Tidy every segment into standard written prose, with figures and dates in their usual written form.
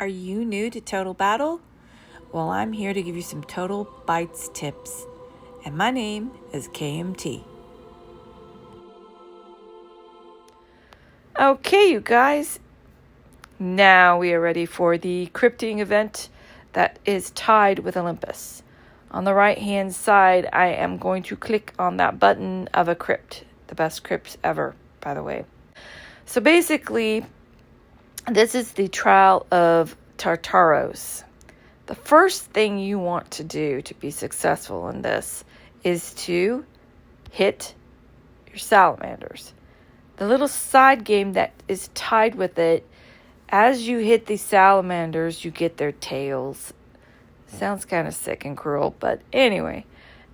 Are you new to Total Battle? Well, I'm here to give you some Total Bites tips, and my name is KMT. Okay, you guys, now we are ready for the crypting event that is tied with Olympus. On the right hand side, I am going to click on that button of a crypt, the best crypts ever, by the way. So basically, this is the trial of Tartaros. The first thing you want to do to be successful in this is to hit your salamanders. The little side game that is tied with it, as you hit the salamanders, you get their tails. Sounds kind of sick and cruel, but anyway,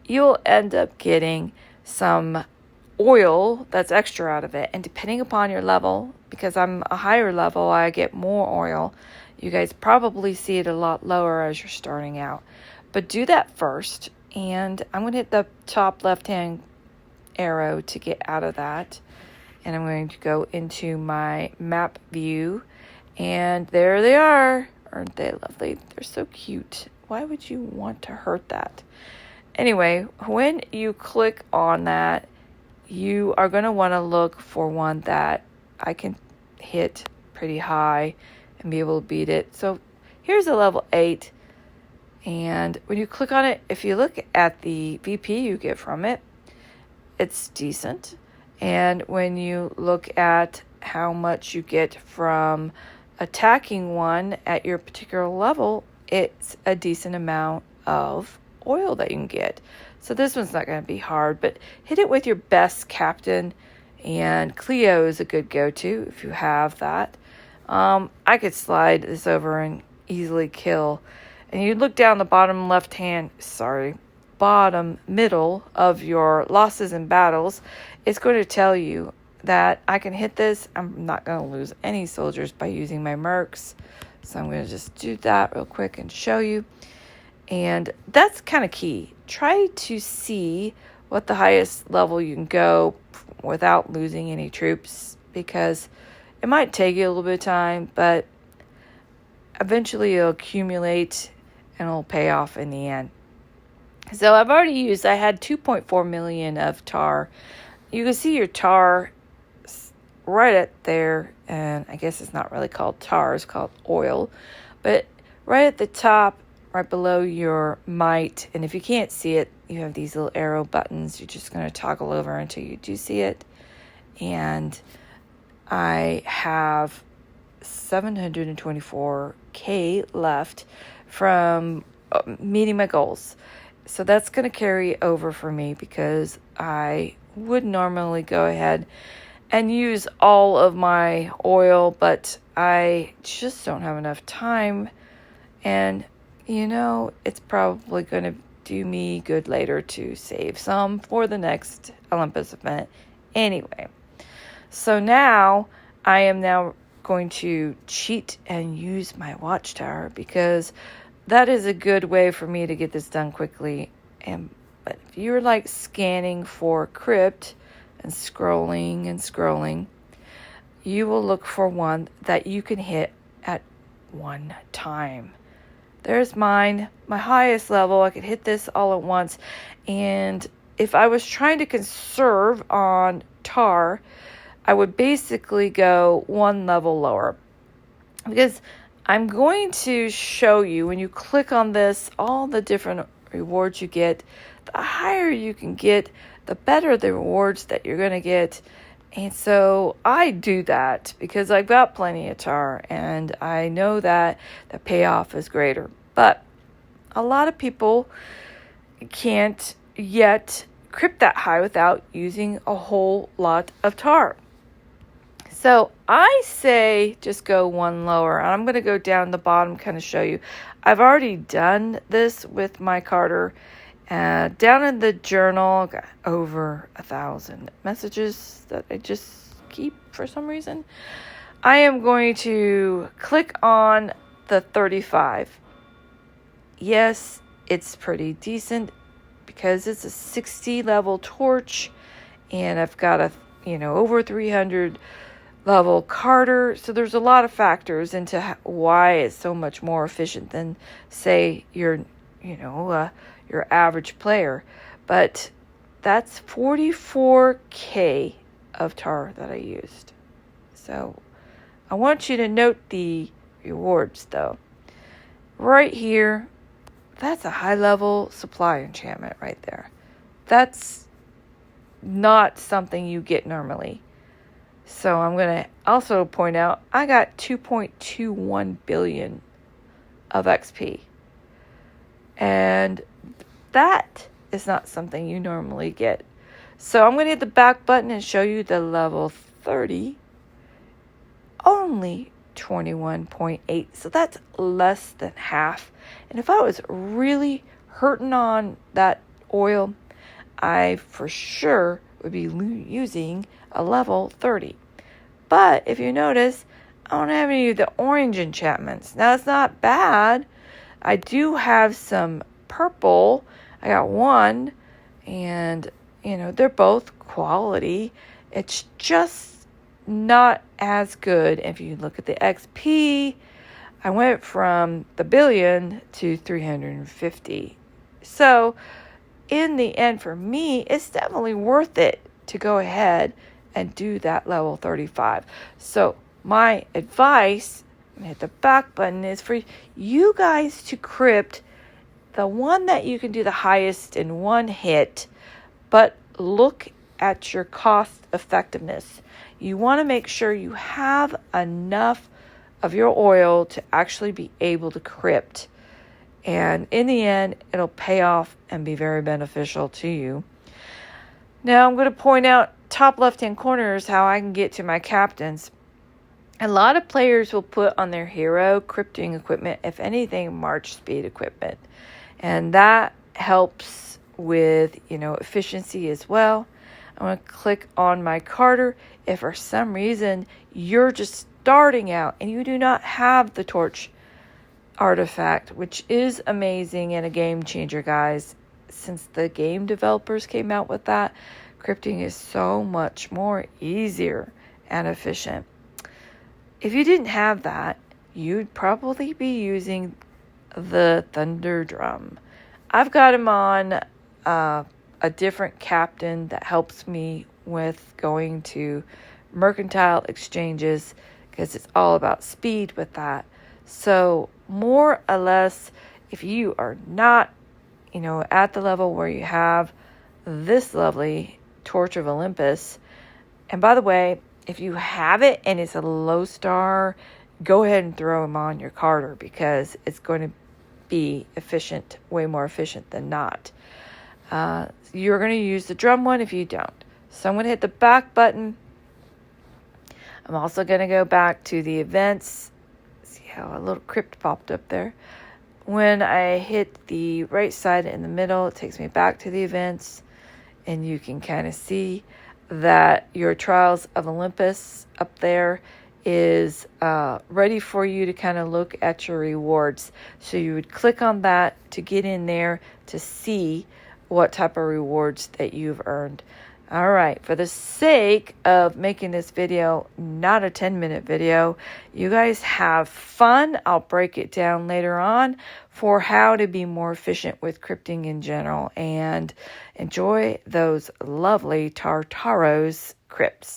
you'll end up getting some oil that's extra out of it. And depending upon your level, because I'm a higher level, I get more oil. You guys probably see it a lot lower as you're starting out. But do that first. And I'm going to hit the top left-hand arrow to get out of that. And I'm going to go into my map view. And there they are. Aren't they lovely? They're so cute. Why would you want to hurt that? Anyway, when you click on that, you are going to want to look for one that I can hit pretty high and be able to beat it. So here's a level 8. And when you click on it, if you look at the VP you get from it, it's decent. And when you look at how much you get from attacking one at your particular level, it's a decent amount of oil that you can get. So this one's not going to be hard, but hit it with your best captain, and Cleo is a good go-to if you have that. I could slide this over and easily kill. And you look down the bottom middle of your losses and battles, it's going to tell you that I can hit this. I'm not going to lose any soldiers by using my mercs. So I'm going to just do that real quick and show you. And that's kind of key. Try to see what the highest level you can go without losing any troops, because it might take you a little bit of time, but eventually it'll accumulate and it'll pay off in the end. So I had 2.4 million of tar. You can see your tar right at there, and I guess it's not really called tar, it's called oil, but right at the top, right below your might, and if you can't see it, you have these little arrow buttons. You're just going to toggle over until you do see it. And I have 724k left from meeting my goals. So that's going to carry over for me, because I would normally go ahead and use all of my oil, but I just don't have enough time. And it's probably going to do me good later to save some for the next Olympus event anyway. So now I am going to cheat and use my watchtower, because that is a good way for me to get this done quickly. But if you're like scanning for crypt and scrolling, you will look for one that you can hit at one time. There's mine, my highest level. I could hit this all at once. And if I was trying to conserve on tar, I would basically go one level lower. Because I'm going to show you, when you click on this, all the different rewards you get. The higher you can get, the better the rewards that you're going to get. And so I do that because I've got plenty of tar, and I know that the payoff is greater. But a lot of people can't yet crypt that high without using a whole lot of tar. So I say just go one lower. I'm going to go down the bottom, kind of show you. I've already done this with my Carter. Down in the journal, got over 1,000 messages that I just keep for some reason. I am going to click on the 35. Yes, it's pretty decent because it's a 60 level torch, and I've got over 300 level Carter. So there's a lot of factors into why it's so much more efficient than, say, your average player. But that's 44K of tar that I used. So I want you to note the rewards, though. Right here, that's a high-level supply enchantment right there. That's not something you get normally. So I'm going to also point out I got 2.21 billion of XP. And that is not something you normally get. So I'm going to hit the back button and show you the level 30. Only 21.8. So that's less than half. And if I was really hurting on that oil, I for sure would be using a level 30. But if you notice, I don't have any of the orange enchantments. Now, it's not bad. I do have some purple. I got one, and, they're both quality. It's just not as good. If you look at the XP, I went from the billion to 350. So, in the end, for me, it's definitely worth it to go ahead and do that level 35. So my advice, hit the back button, is for you guys to crypt the one that you can do the highest in one hit, but look at your cost effectiveness. You want to make sure you have enough of your oil to actually be able to crypt. And in the end, it'll pay off and be very beneficial to you. Now I'm going to point out top left-hand corner is how I can get to my captains. A lot of players will put on their hero crypting equipment, if anything, march speed equipment. And that helps with, efficiency as well. I'm going to click on my Carter. If for some reason you're just starting out and you do not have the torch artifact, which is amazing and a game changer, guys. Since the game developers came out with that, crypting is so much more easier and efficient. If you didn't have that, you'd probably be using the Thunder Drum. I've got him on a different captain that helps me with going to mercantile exchanges because it's all about speed with that. So more or less, if you are not, at the level where you have this lovely Torch of Olympus, and by the way, if you have it and it's a low star, go ahead and throw them on your Carter because it's going to be efficient, way more efficient than not. You're going to use the drum one if you don't. So I'm going to hit the back button. I'm also going to go back to the events. See how a little crypt popped up there. When I hit the right side in the middle, it takes me back to the events. And you can kind of see that your Trials of Olympus up there is ready for you to kind of look at your rewards. So you would click on that to get in there to see what type of rewards that you've earned. All right, for the sake of making this video not a 10-minute video, you guys have fun. I'll break it down later on for how to be more efficient with crypting in general and enjoy those lovely Tartaros crypts.